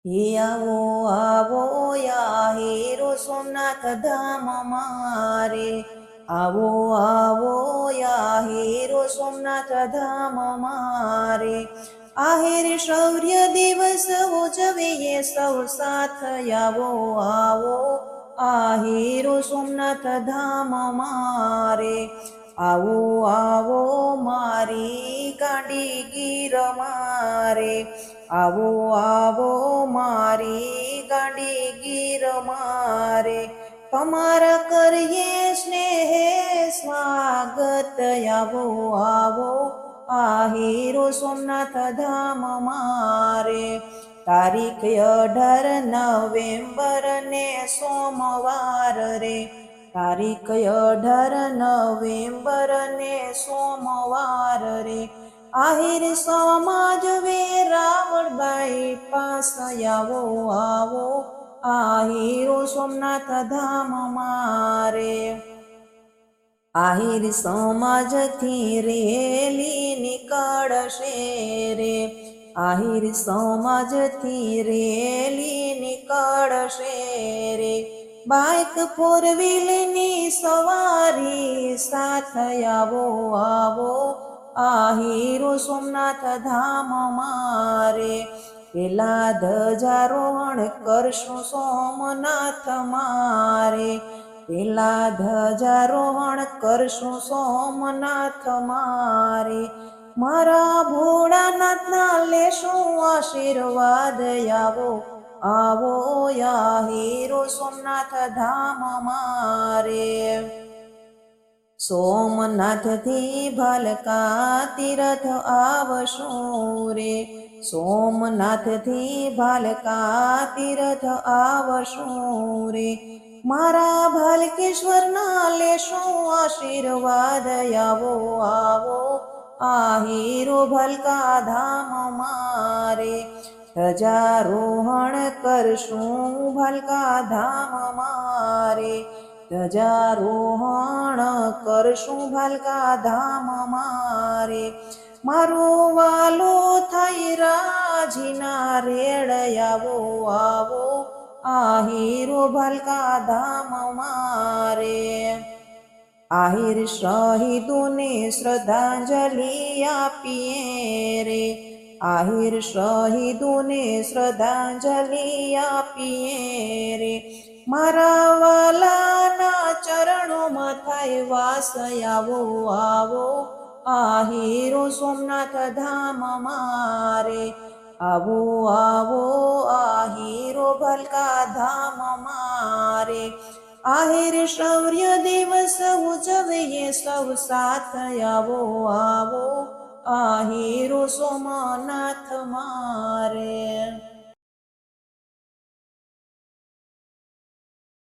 હે આવો આવો યા હીરો સોમનાથ ધામ મારે, આવો આવો યા હીરો સોમનાથ ધામ મારે. આહિર શૌર્ય દિવસ ઉજવીએ સૌ સાથ, આવો આવો આ હીરો સોમનાથ ધામ મારે. આવો આવો મારી ગાંડી ગીર મારે, આવો આવો મારી ગાંડી ગીર મારે. તમારા કરીએ સ્નેહે સ્વાગત, આવો આવો આ હીરો સોમનાથ ધામ મારે. તારીખ 18 નવેમ્બર ને સોમવાર રે, તારીખ 18 નવેમ્બર ને સોમવાર રે. આહિર સમાજ વેરાવળ બાયપાસ, આવો આવો આ હીરો સોમનાથ ધામ મારે. આહિર સમાજથી રેલી નીકળશે રે, આહિર સમાજથી રેલી નીકળશે રે. બાઇક ફોર વ્હીલની સવારી સાથ, આવો આવો આ હીરો સોમનાથ ધામ મારે. પેલા ધ્વજારોહણ કરશું સોમનાથ મારે, પેલા ધ્વજારોહણ કરશું સોમનાથ મારે. મારા ભોળાનાથના લેશું આશીર્વાદ, આવો આવો યા હીરો સોમનાથ ધામ મારે. સોમનાથથી ભાલકા તીરથ આવશું રે, સોમનાથથી ભાલકા તીરથ આવશું રે. મારા ભાલકેશ્વરના લેશું આશીર્વાદ, આવો આવો આ હીરો ભાલકા ધામ મારે. ધ્વજારોહણ કરશું ભાલકા ધામ મારે, ધ્વજારોહણ કરશું ભાલકા ધામ મારે. મારો વાલો થઈ રાજીના રેડ, આવો આવો આ હીરો ભાલકા ધામ મારે. આહિર શહીદોને શ્રદ્ધાંજલિ આપીએ રે, આહિર શહીદોને શ્રદ્ધાંજલિ આપીએ રે. મારા વાલાના ચરણોમાં થાય વાસ, આવો આવો આ હીરો સોમનાથ ધામ મારે. આવો આવો આ હીરો ભાલકા ધામ મારે. આહિર શૌર્ય દિવસ ઉજવીએ સૌ સાથ, આવો આવો આ હીરો સોમનાથ મારે.